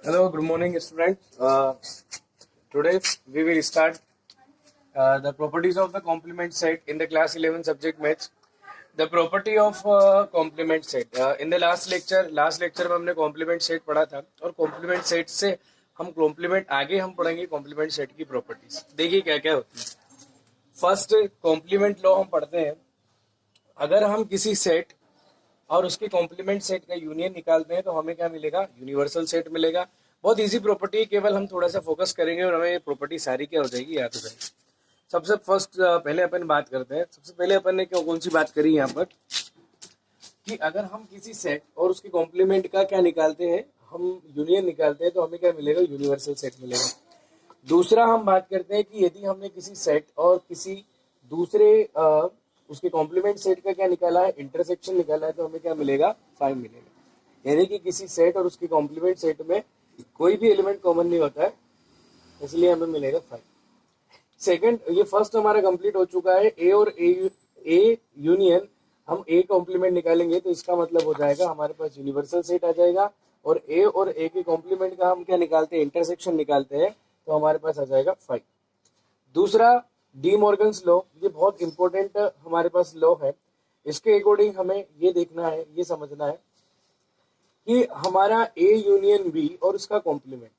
Hello, good morning, students. Today we will start the properties of the complement set in the class 11 subject maths. The property of complement set. In the last lecture में हमने complement set पढ़ा था और complement set से हम complement आगे हम पढ़ेंगे complement set की properties. देखिए क्या क्या होती है. फर्स्ट complement law हम पढ़ते हैं. अगर हम किसी सेट और उसके कॉम्प्लीमेंट सेट का यूनियन निकालते हैं तो हमें क्या मिलेगा, यूनिवर्सल सेट मिलेगा. बहुत इजी प्रॉपर्टी है, केवल हम थोड़ा सा फोकस करेंगे और हमें ये प्रॉपर्टी सारी क्या हो जाएगी, याद हो जाएगी. सबसे फर्स्ट पहले अपन बात करते हैं. सबसे पहले अपन ने कौन सी बात करी यहाँ पर कि अगर हम किसी सेट और उसके कॉम्प्लीमेंट का क्या निकालते हैं, हम यूनियन निकालते हैं तो हमें क्या मिलेगा, यूनिवर्सल सेट मिलेगा. दूसरा हम बात करते हैं कि यदि हमने किसी सेट और किसी दूसरे उसके कॉम्प्लीमेंट सेट का क्या निकाला है, इंटरसेक्शन निकाला है, तो हमें क्या मिलेगा, 5 मिलेगा. यानी कि किसी सेट और उसके कॉम्प्लीमेंट सेट में कोई भी एलिमेंट कॉमन नहीं होता है, इसलिए हमें मिलेगा 5. सेकंड, ये फर्स्ट हमारा कंप्लीट हो चुका है. ए और ए यूनियन, हम ए कॉम्प्लीमेंट निकालेंगे तो इसका मतलब हो जाएगा हमारे पास यूनिवर्सल सेट आ जाएगा. और ए के कॉम्प्लीमेंट का हम क्या निकालते हैं, इंटरसेक्शन निकालते हैं, तो हमारे पास आ जाएगा 5. दूसरा, डी मॉर्गन्स लॉ, ये बहुत इंपॉर्टेंट हमारे पास लॉ है. इसके अकॉर्डिंग हमें ये देखना है, ये समझना है कि हमारा ए यूनियन बी और उसका कॉम्प्लीमेंट,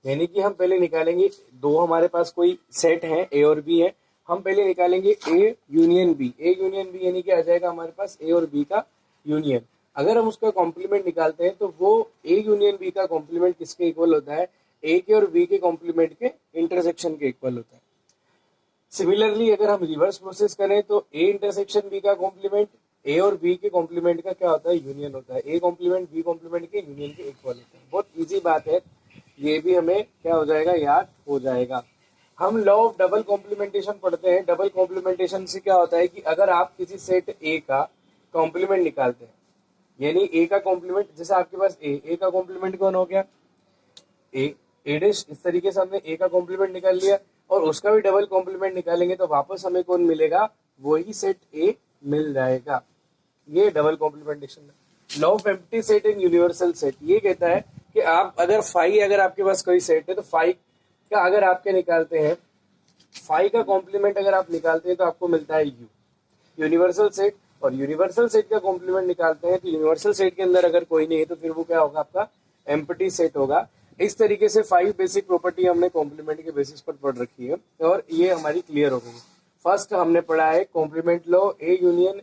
यानी कि हम पहले निकालेंगे, दो हमारे पास कोई सेट है ए और बी है, हम पहले निकालेंगे A union B. A union B यानी कि आ जाएगा हमारे पास ए और बी का यूनियन. अगर हम उसका कॉम्प्लीमेंट निकालते हैं तो वो ए यूनियन बी का कॉम्प्लीमेंट किसके इक्वल होता है, ए के और बी के कॉम्प्लीमेंट के इंटरसेक्शन के इक्वल होता है. सिमिलरली अगर हम रिवर्स प्रोसेस करें तो ए इंटरसेक्शन बी का कॉम्प्लीमेंट ए और बी के कॉम्प्लीमेंट का क्या होता है, यूनियन होता है. ए कॉम्प्लीमेंट बी कॉम्प्लीमेंट के यूनियन के इक्वल होता है. बहुत इजी बात है, ये भी हमें क्या हो जाएगा, याद हो जाएगा. हम लॉ ऑफ डबल कॉम्प्लीमेंटेशन पढ़ते हैं. डबल कॉम्प्लीमेंटेशन से क्या होता है कि अगर आप किसी सेट ए का कॉम्प्लीमेंट निकालते हैं, यानी ए का कॉम्प्लीमेंट, जैसे आपके पास ए का कॉम्प्लीमेंट कौन हो गया, ए डैश. इस तरीके से हमने ए का कॉम्प्लीमेंट निकाल लिया और उसका भी डबल कॉम्प्लीमेंट निकालेंगे तो वापस हमें कौन मिलेगा, वही सेट ए मिल जाएगा. ये डबल कॉम्प्लीमेंटेशन है. Law of empty set and universal set ये कहता है कि आप अगर फाइव, अगर आपके पास कोई सेट है तो फाइव का अगर आपके निकालते हैं, फाइव का कॉम्प्लीमेंट अगर आप निकालते हैं तो आपको मिलता है यू, यूनिवर्सल सेट. और यूनिवर्सल सेट का कॉम्प्लीमेंट निकालते हैं तो यूनिवर्सल सेट के अंदर अगर कोई नहीं है तो फिर वो क्या होगा, आपका एम्प्टी सेट होगा. इस तरीके से 5 बेसिक प्रॉपर्टी हमने कॉम्प्लीमेंट के बेसिस पर पढ़ रखी है और ये हमारी क्लियर हो गई. फर्स्ट हमने पढ़ा है complement law, A union,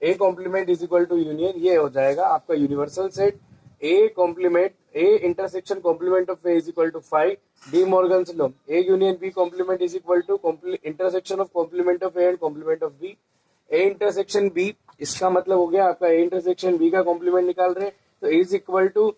A complement is equal to union, ये हो जाएगा आपका universal set. A complement, A intersection complement of A is equal to 5. De Morgan's law, A union B complement is equal to intersection of complement of A and complement of B. A intersection B, इसका मतलब हो गया आपका A intersection B का complement निकाल रहे हैं तो is equal to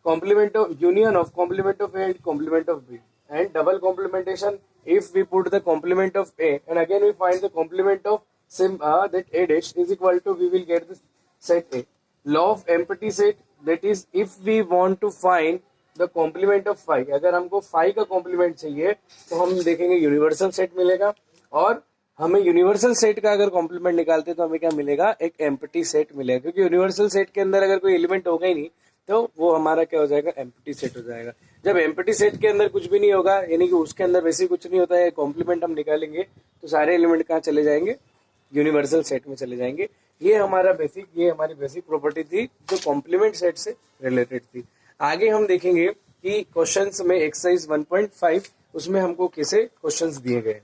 complement of union of complement of A and complement of B. And double complementation, if we put the complement of A and again we find the complement of that A dash is equal to, we will get the set A. Law of empty set, that is if we want to find the complement of 5, अगर हमको 5 का complement चाहिए तो हम देखेंगे universal set मिलेगा. और हमें यूनिवर्सल सेट का अगर कॉम्प्लीमेंट निकालते तो हमें क्या मिलेगा, एक एम्प्टी सेट मिलेगा, क्योंकि यूनिवर्सल सेट के अंदर अगर कोई एलिमेंट होगा ही नहीं तो वो हमारा क्या हो जाएगा, एम्प्टी सेट हो जाएगा. जब एम्प्टी सेट के अंदर कुछ भी नहीं होगा, यानी कि उसके अंदर वैसे कुछ नहीं होता है, कॉम्प्लीमेंट हम निकालेंगे तो सारे एलिमेंट कहाँ चले जाएंगे, यूनिवर्सल सेट में चले जाएंगे. ये हमारी बेसिक प्रॉपर्टी थी जो कॉम्प्लीमेंट सेट से रिलेटेड थी. आगे हम देखेंगे कि क्वेश्चंस में एक्सरसाइज 1.5 उसमें हमको कैसे क्वेश्चंस दिए गए.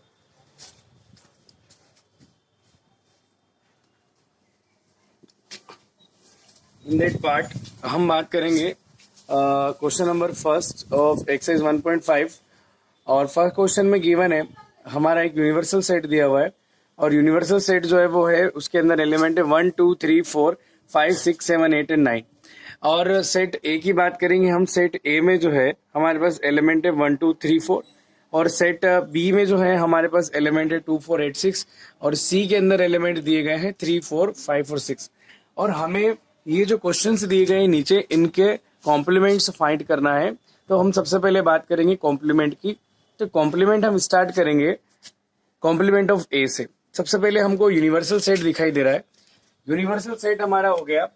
इन दैट पार्ट हम बात करेंगे question number first of exercise 1.5. और फर्स्ट क्वेश्चन में गिवन है हमारा एक यूनिवर्सल सेट दिया हुआ है और यूनिवर्सल सेट जो है वो है, उसके अंदर एलिमेंट है 1 2 3 4 5 6 7 8 एंड 9. और सेट ए की बात करेंगे हम. सेट ए में जो है हमारे पास एलिमेंट है 1 2 3 4 और सेट बी में जो है हमारे पास एलिमेंट है 2 4 8 6 और सी के अंदर एलिमेंट दिए गए हैं 3 4 5 और 6. और हमें ये जो क्वेश्चंस दिए गए नीचे, इनके कॉम्प्लीमेंट्स फाइंड करना है. तो हम सबसे पहले बात करेंगे कॉम्प्लीमेंट की. तो कॉम्प्लीमेंट हम स्टार्ट करेंगे कॉम्प्लीमेंट ऑफ ए से. सबसे पहले हमको यूनिवर्सल सेट दिखाई दे रहा है. यूनिवर्सल सेट हमारा हो गया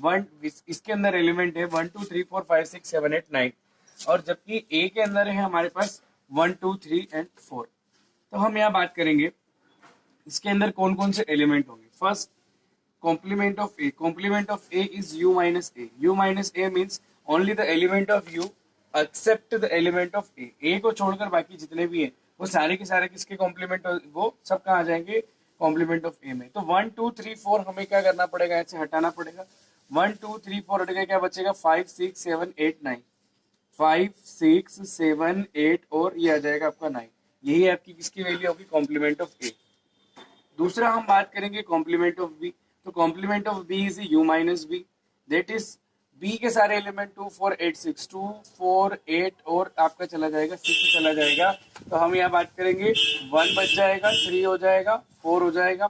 1, इसके अंदर एलिमेंट है 1 2 3 4 5 6 7 8 9. और जबकि ए के अंदर है हमारे पास 1 2 3 एंड 4। तो हम यहाँ बात करेंगे इसके अंदर कौन कौन से एलिमेंट होंगे। First, complement of A. Complement of A is U minus A. U minus A means only the element of U except the element of A. A को छोड़कर बाकी जितने भी हैं वो सारे के सारे किसके कॉम्प्लीमेंट, वो सब कहाँ आ जाएंगे, कॉम्प्लीमेंट ऑफ ए में। तो 1 2 3 4 हमें क्या करना पड़ेगा, ऐसे हटाना पड़ेगा। 1 2 3 4 हट गया, क्या बचेगा 5 6 7 8 9। 5 6 7 8 और ये आ जाएगा आपका 9। यही आपकी किसकी वैल्यू होगी, कॉम्प्लीमेंट ऑफ ए। दूसरा हम बात करेंगे कॉम्प्लीमेंट ऑफ बी। तो complement of B is U minus B, that is B के सारे एलिमेंट 2 4 8 6, 2 4 8 और आपका चला जाएगा 6 चला जाएगा। तो हम यहाँ बात करेंगे 1 बच जाएगा, 3 हो जाएगा, 4 हो जाएगा,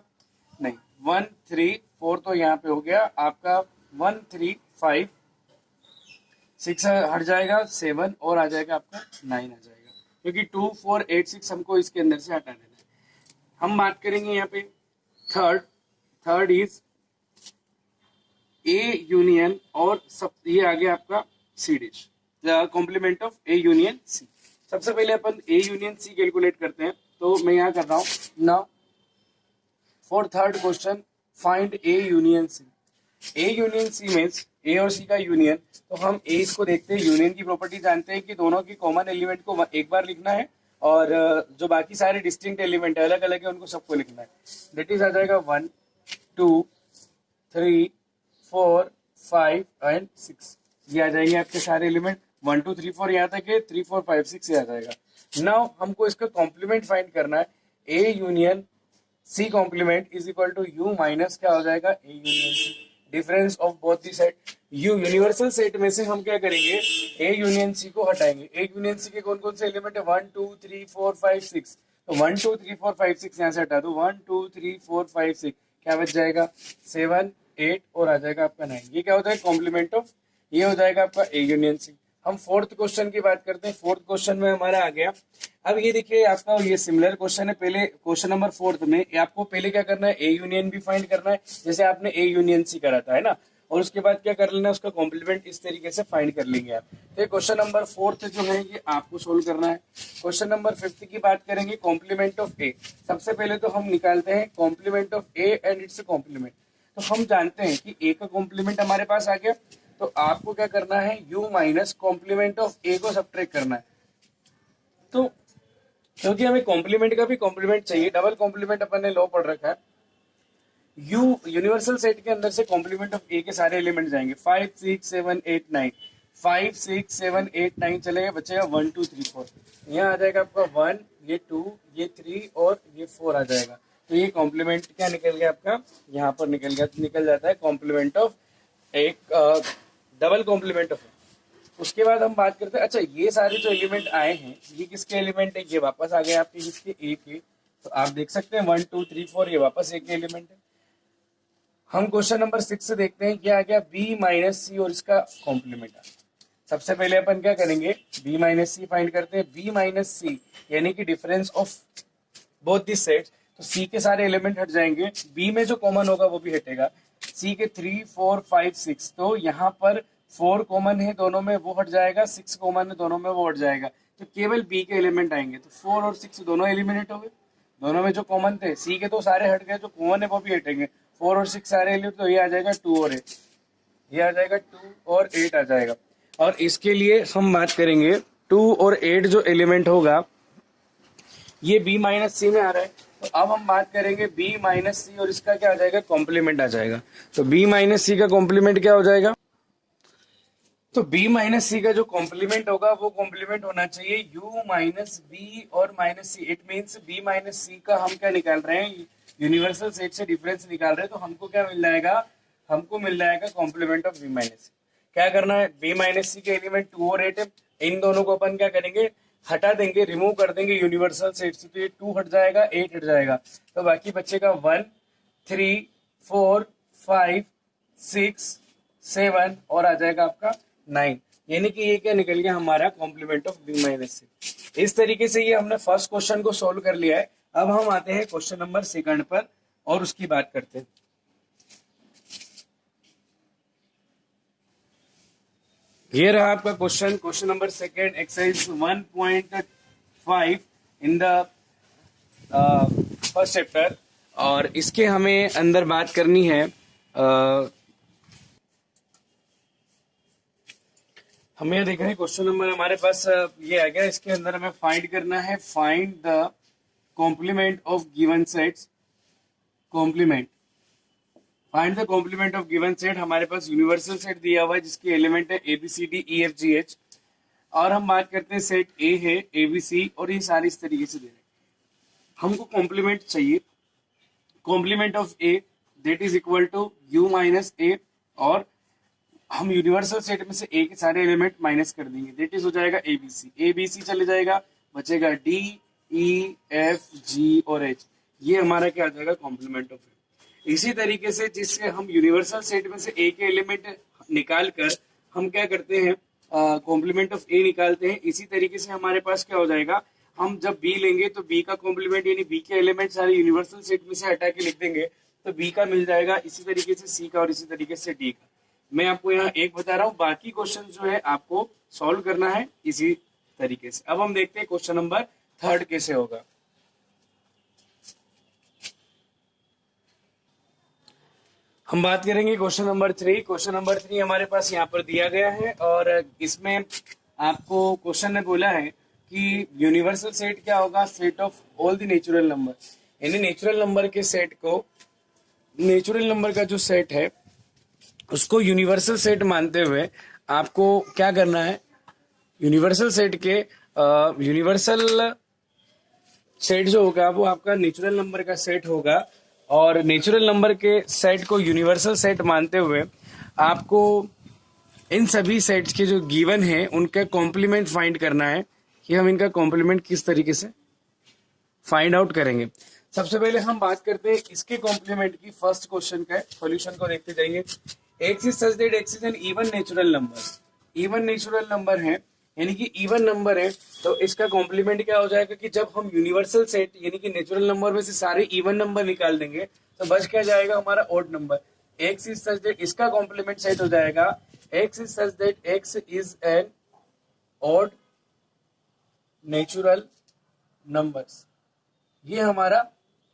नहीं 1 3 4 तो यहाँ पे हो गया आपका 1 3 5 6 हट जाएगा, 7 और आ जाएगा आपका 9 आ जाएगा, क्योंकि 2 4 8 6 हमको इसके अंदर से हटा देना है। हम बात करेंगे यहाँ पे थर्ड इज ए यूनियन और सब, ये आ गया आपका C dash, complement of A union C. सबसे पहले अपन ए यूनियन सी कैलकुलेट करते हैं। तो मैं यहाँ कर रहा हूं now for third question find A union C. A union C means A और सी का यूनियन। तो हम ए को देखते हैं, यूनियन की प्रॉपर्टी जानते हैं कि दोनों की कॉमन एलिमेंट को एक बार लिखना है और जो बाकी सारे डिस्टिंक्ट एलिमेंट है अलग अलग है उनको सबको लिखना है। दैट इज आ जाएगा 1 2 3 4 5 एंड 6, ये आ जाएंगे आपके सारे एलिमेंट। 1 2 3 4 यहाँ तक है, 3 4 5 6 ये आ जाएगा। नाउ हमको इसका कॉम्प्लीमेंट फाइंड करना है। A union C complement is equal to U minus क्या हो जाएगा, A union C, difference of both the set. U universal set में से हम क्या करेंगे, ए यूनियन सी को हटाएंगे। ए यूनियन सी के कौन कौन से एलिमेंट है, 1 2 3 4 5 6। तो 1 2 3 4 5 6 यहाँ से हटा दो, 1 2 3 4 5 6 क्या बच जाएगा 7 8 और आ जाएगा आपका 9। ये क्या होता है, कॉम्प्लीमेंट ऑफ, ये हो जाएगा आपका ए यूनियन सी। हम फोर्थ क्वेश्चन की बात करते हैं। फोर्थ क्वेश्चन में हमारा आ गया, अब ये देखिए आपका ये सिमिलर क्वेश्चन है। पहले क्वेश्चन नंबर फोर्थ में आपको पहले क्या करना है, ए यूनियन भी फाइंड करना है जैसे आपने ए यूनियन सी करा था, है ना, और उसके बाद क्या कर लेना है, उसका कॉम्प्लीमेंट इस तरीके से फाइंड कर लेंगे आप। तो क्वेश्चन नंबर फोर्थ जो है ये आपको सोल्व करना है। क्वेश्चन नंबर फिफ्थ की बात करेंगे, कॉम्प्लीमेंट ऑफ ए। सबसे पहले तो हम निकालते हैं complement of A and its complement. तो हम जानते हैं कि ए का कॉम्प्लीमेंट हमारे पास आ गया, तो आपको क्या करना है, u माइनस कॉम्प्लीमेंट ऑफ ए को सब्ट्रैक्ट करना है। तो क्योंकि हमें कॉम्प्लीमेंट का भी कॉम्प्लीमेंट चाहिए, डबल कॉम्प्लीमेंट अपन ने लॉ पढ़ रखा है। u यूनिवर्सल सेट के अंदर से कॉम्प्लीमेंट ऑफ ए के सारे एलिमेंट जाएंगे, 5 6 7 8 9, 5 6 7 8 9 चलेगा, बचेगा 1 2 3 4। यहाँ आ जाएगा आपका 1, ये 2, ये 3 और ये 4 आ जाएगा। तो ये कॉम्प्लीमेंट क्या निकल गया आपका, यहाँ पर निकल जाता है कॉम्प्लीमेंट ऑफ एक डबल कॉम्प्लीमेंट ऑफ। उसके बाद हम बात करते हैं, अच्छा ये सारे जो एलिमेंट आए हैं ये किसके एलिमेंट है, ये वापस आ गए आपके किसके, ए के। तो आप देख सकते हैं 1 2 3 4 ये वापस ए के एलिमेंट है। हम क्वेश्चन नंबर 6 से देखते हैं, क्या आ गया, बी माइनस सी और इसका कॉम्प्लीमेंट आ। सबसे पहले अपन क्या करेंगे, बी माइनस सी फाइंड करते हैं। बी माइनस सी यानी कि difference of both this sets. तो सी के सारे एलिमेंट हट जाएंगे, बी में जो कॉमन होगा वो भी हटेगा। सी के 3 4 5 6, तो यहाँ पर 4 कॉमन है दोनों में, वो हट जाएगा, 6 कॉमन है दोनों में, वो हट जाएगा। तो केवल बी के एलिमेंट आएंगे। तो 4 और 6 दोनों एलिमिनेट हो गए, दोनों में जो कॉमन थे। सी के तो सारे हट गए, जो कॉमन है वो भी हटेंगे। 4 और 6 सारे एलिमेंट, तो ये आ जाएगा 2 और 8, ये आ जाएगा 2 और 8 आ जाएगा। और इसके लिए हम बात करेंगे 2 और 8 जो एलिमेंट होगा ये बी माइनस सी में आ रहा है। तो अब हम बात करेंगे बी माइनस सी और इसका क्या आ जाएगा, कॉम्प्लीमेंट आ जाएगा। तो बी माइनस सी का कॉम्प्लीमेंट क्या हो जाएगा, तो बी माइनस सी का जो कॉम्प्लीमेंट होगा वो कॉम्प्लीमेंट होना चाहिए u माइनस बी और minus C. It means B minus C का हम क्या निकाल रहे हैं, यूनिवर्सल सेट से डिफरेंस निकाल रहे हैं। तो हमको क्या मिल जाएगा, हमको मिल जाएगा कॉम्प्लीमेंट ऑफ बी माइनस सी। क्या करना है, बी माइनस सी के एलिमेंट 2 और 8 है, इन दोनों को अपन क्या करेंगे, हटा देंगे, रिमूव कर देंगे यूनिवर्सल सेट से। तो ये 2 हट जाएगा, 8 हट जाएगा, तो बाकी बचेगा 1 3 4 5 6 7 और आ जाएगा आपका 9। यानी कि ये क्या निकल गया हमारा कॉम्प्लीमेंट ऑफ बी माइनस सी। इस तरीके से ये हमने फर्स्ट क्वेश्चन को सोल्व कर लिया है। अब हम आते हैं क्वेश्चन नंबर सेकंड पर और उसकी बात करते हैं। ये रहा आपका question number second, exercise 1.5 in the first chapter. और इसके हमें अंदर बात करनी है, हमें देखा है क्वेश्चन नंबर हमारे पास ये आ गया। इसके अंदर हमें फाइंड करना है, find the complement of given sets. Complement, find the complement of given set. हमारे पास यूनिवर्सल सेट दिया हुआ है जिसके एलिमेंट है ABCDEFGH, और हम बात करते हैं सेट ए है ABC, और ये सारी इस तरीके से दे रहे हैं। हमको कॉम्प्लीमेंट चाहिए, complement of A that is equal to U minus A, और हम यूनिवर्सल सेट में से ए के सारे एलिमेंट माइनस कर देंगे, दैट इज हो जाएगा ABC चले जाएगा, बचेगा DEFG और H। ये हमारा क्या आ जाएगा, कॉम्प्लीमेंट ऑफ ए। इसी तरीके से जिससे हम यूनिवर्सल सेट में से ए के एलिमेंट निकाल कर हम क्या करते हैं, कॉम्प्लीमेंट ऑफ ए निकालते हैं। इसी तरीके से हमारे पास क्या हो जाएगा, हम जब बी लेंगे तो बी का कॉम्प्लीमेंट यानी बी के एलिमेंट सारे यूनिवर्सल सेट में से हटा के लिख देंगे तो बी का मिल जाएगा। इसी तरीके से सी का और इसी तरीके से डी का। मैं आपको यहाँ एक बता रहा हूँ, बाकी क्वेश्चन जो है आपको सॉल्व करना है इसी तरीके से। अब हम देखते हैं क्वेश्चन नंबर थर्ड कैसे होगा। हम बात करेंगे क्वेश्चन नंबर 3। क्वेश्चन नंबर 3 हमारे पास यहाँ पर दिया गया है, और इसमें आपको क्वेश्चन ने बोला है कि यूनिवर्सल सेट क्या होगा, set of all the natural number, यानी नेचुरल नंबर के सेट को, नेचुरल नंबर का जो सेट है उसको यूनिवर्सल सेट मानते हुए आपको क्या करना है, यूनिवर्सल सेट के यूनिवर्सल सेट जो होगा वो आपका नेचुरल नंबर का सेट होगा, और नेचुरल नंबर के सेट को यूनिवर्सल सेट मानते हुए आपको इन सभी सेट्स के जो गिवन है उनका कॉम्प्लीमेंट फाइंड करना है कि हम इनका कॉम्प्लीमेंट किस तरीके से फाइंड आउट करेंगे। सबसे पहले हम बात करते हैं इसके कॉम्प्लीमेंट की। फर्स्ट क्वेश्चन का सॉल्यूशन को देखते जाइए। X is such that x is an even natural number. Even natural number है यानी कि इवन नंबर है, तो इसका कॉम्प्लीमेंट क्या हो जाएगा कि जब हम यूनिवर्सल सेट यानी कि नेचुरल नंबर में से सारे इवन नंबर निकाल देंगे तो बच क्या जाएगा हमारा odd number. X is such that, इसका कॉम्प्लीमेंट सेट हो जाएगा x is such that x is an odd natural numbers. ये हमारा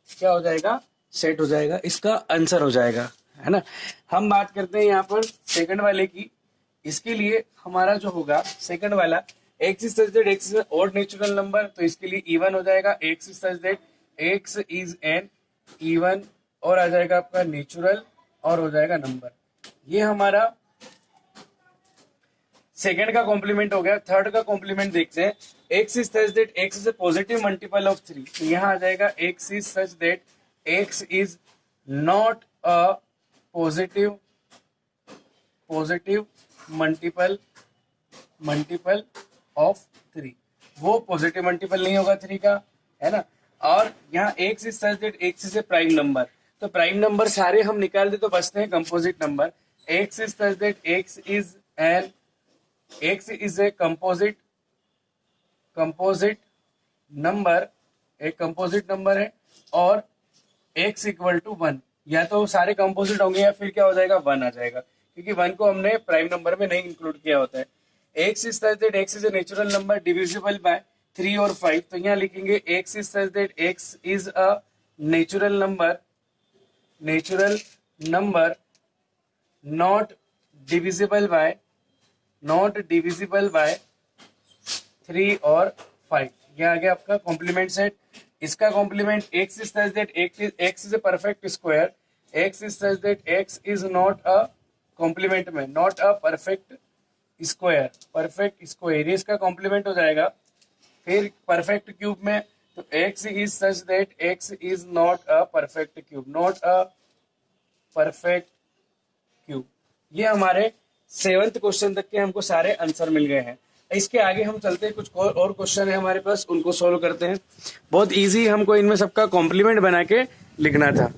क्या हो जाएगा, सेट हो जाएगा, इसका आंसर हो जाएगा, है ना। हम बात करते हैं यहाँ पर सेकंड वाले की। इसके लिए हमारा जो होगा सेकंड वाला, x is such that x is odd natural number, तो इसके लिए इवन हो जाएगा x is such that x is an even, और आ जाएगा आपका नेचुरल, और हो जाएगा नंबर। ये हमारा सेकंड का कॉम्प्लीमेंट हो गया। थर्ड का कॉम्प्लीमेंट देखते हैं। X is such that x is A positive multiple of 3, तो यहाँ आ जाएगा x is such that x is not a positive multiple of 3। वो पॉजिटिव मल्टीपल नहीं होगा 3 का, है ना। और यहाँ x is such that x is A prime number, तो प्राइम नंबर सारे हम निकाल दे तो बचते हैं composite number. X is such that x is an, x is a composite number, एक कंपोजिट नंबर है, और एक्स इक्वल टू 1, या तो सारे कंपोजिट होंगे या फिर क्या हो जाएगा 1 आ जाएगा, क्योंकि 1 को हमने प्राइम नंबर में नहीं इंक्लूड किया होता है। X is such that x is a natural number divisible by 3 और 5, तो यहाँ लिखेंगे x is such that x is a natural number not divisible by 3 और 5। यह आ गया आपका कॉम्प्लीमेंट सेट। इसका complement x is such that x is a perfect square, x is such that x is not a, complement में not a perfect square, इसका complement हो जाएगा। फिर परफेक्ट क्यूब में, तो x is such that x is not a perfect cube. ये हमारे 7th question तक के हमको सारे आंसर मिल गए हैं। इसके आगे हम चलते हैं, कुछ और क्वेश्चन है हमारे पास, उनको सोल्व करते हैं। बहुत इजी, हमको इनमें सबका कॉम्प्लीमेंट बना के लिखना था।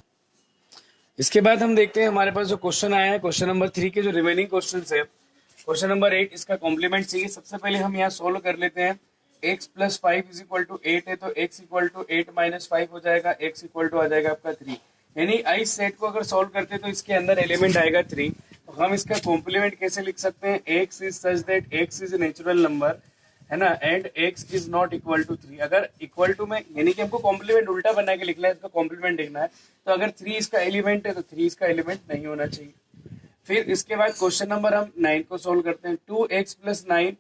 इसके बाद हम देखते हैं हमारे पास जो क्वेश्चन आया है क्वेश्चन नंबर 3 के जो रिमेनिंग क्वेश्चन है। क्वेश्चन नंबर 8, इसका कॉम्प्लीमेंट चाहिए। सबसे पहले हम यहाँ सोल्व कर लेते हैं। x plus 5 is equal to 8 है, तो x इक्वल टू 8 माइनस 5 हो जाएगा, x इक्वल टू आ जाएगा आपका 3। यानी इस सेट को अगर सोल्व करते हैं तो इसके अंदर एलिमेंट आएगा 3, हम इसका कॉम्प्लीमेंट कैसे लिख सकते हैं? x is such that x is a natural number, है ना, and x is not equal to 3। अगर इक्वल टू में यानी कि हमको कॉम्प्लीमेंट उल्टा बना के लिखना है, इसका कॉम्प्लीमेंट लिखना है, तो अगर 3 इसका एलिमेंट है तो 3 इसका एलिमेंट नहीं होना चाहिए। फिर इसके बाद क्वेश्चन नंबर हम 9 को सोल्व करते हैं। 2x plus 9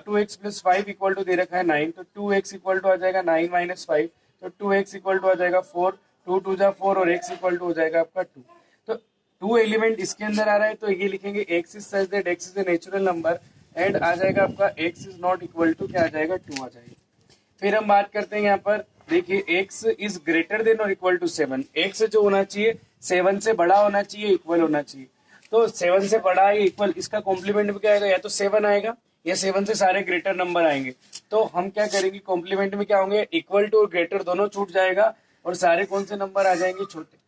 2x plus 5 equal to दे रखा है 9, तो 2x इक्वल टू आ जाएगा 9 माइनस 5, तो 2x इक्वल टू आ जाएगा 4, 2 2 जा 4 और x इक्वल टू हो जाएगा आपका 2। तो 2 एलिमेंट इसके अंदर आ रहा है, तो ये लिखेंगे x is such that x is a natural number and आ जाएगा आपका x is not equal to क्या आ जाएगा 2 आ जाएगा। फिर हम बात करते हैं यहाँ पर, देखिए x इज ग्रेटर देन और इक्वल टू 7। x जो होना चाहिए 7 से बड़ा होना चाहिए, इक्वल होना चाहिए। तो 7 से बड़ा है इक्वल, इसका कॉम्प्लीमेंट में क्या आएगा? या तो 7 आएगा या 7 से सारे ग्रेटर नंबर आएंगे। तो हम क्या करेंगे? कॉम्प्लीमेंट में क्या होंगे? इक्वल टू और ग्रेटर दोनों छूट जाएगा और सारे कौन से नंबर आ जाएंगे? छोटे।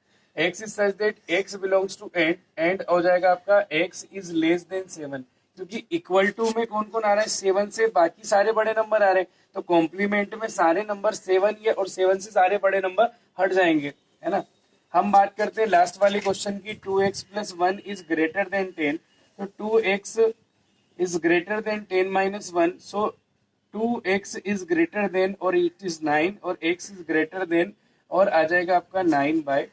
x is such that x belongs to and हो जाएगा आपका x इज लेस देन 7, क्योंकि इक्वल टू में कौन कौन आ रहा है? 7 से बाकी सारे बड़े नंबर आ रहे हैं, तो कॉम्प्लीमेंट में सारे नंबर 7 या और 7 से सारे बड़े नंबर हट जाएंगे, है ना। हम बात करते हैं लास्ट वाले क्वेश्चन की, 2x plus 1 is greater than 10, तो 2x is greater than 10 minus 1, so 2x is greater than और इट इज 9 और x इज ग्रेटर देन और आ जाएगा आपका 9/2।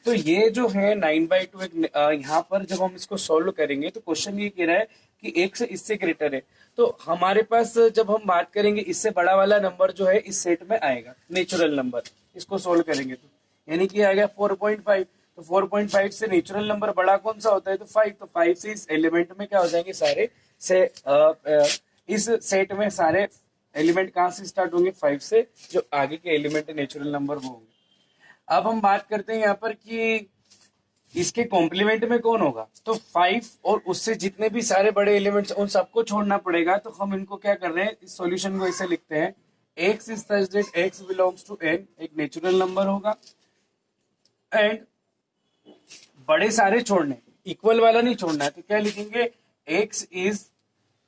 तो ये जो है 9/2 एक यहाँ पर जब हम इसको सॉल्व करेंगे तो क्वेश्चन ये कह रहा है कि x इससे ग्रेटर है, तो हमारे पास जब हम बात करेंगे इससे बड़ा वाला नंबर जो है इस सेट में आएगा, नेचुरल नंबर। इसको सोल्व करेंगे तो यानी कि आ गया 4.5, तो 4.5 से नेचुरल नंबर बड़ा कौन सा होता है? तो 5, तो 5 से इस एलिमेंट में क्या हो जाएंगे? सारे से इस सेट में सारे एलिमेंट कहाँ से स्टार्ट होंगे? 5 से, जो आगे के एलिमेंट नेचुरल नंबर वो होंगे। अब हम बात करते हैं यहाँ पर कि इसके कॉम्प्लीमेंट में कौन होगा? तो 5 और उससे जितने भी सारे बड़े एलिमेंट्स उन सबको छोड़ना पड़ेगा। तो हम इनको क्या कर रहे हैं? इस सॉल्यूशन को ऐसे लिखते हैं, x is such that x belongs to n, एक नेचुरल नंबर होगा एंड बड़े सारे छोड़ने, इक्वल वाला नहीं छोड़ना है, तो क्या लिखेंगे? x इज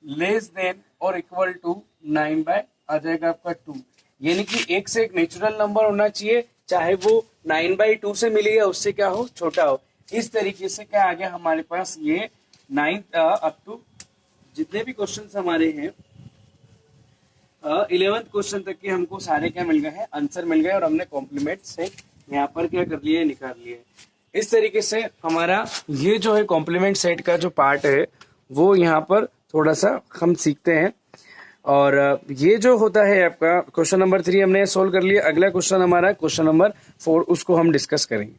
लेस देन और इक्वल टू 9/, आ जाएगा आपका 2। यानी कि x एक नेचुरल नंबर होना चाहिए, चाहे वो 9/2 से मिले या उससे क्या हो? छोटा हो। इस तरीके से क्या आ गया हमारे पास? ये 9 अप टू जितने भी क्वेश्चन हमारे हैं 11th क्वेश्चन तक के हमको सारे क्या मिल गए हैं? आंसर मिल गए और हमने कॉम्प्लीमेंट से यहाँ पर क्या कर लिए? निकाल लिए। इस तरीके से हमारा ये जो है कॉम्प्लीमेंट सेट का जो पार्ट है वो यहाँ पर थोड़ा सा हम सीखते हैं। और ये जो होता है आपका क्वेश्चन नंबर 3 हमने सोल्व कर लिया। अगला क्वेश्चन हमारा क्वेश्चन नंबर 4, उसको हम डिस्कस करेंगे।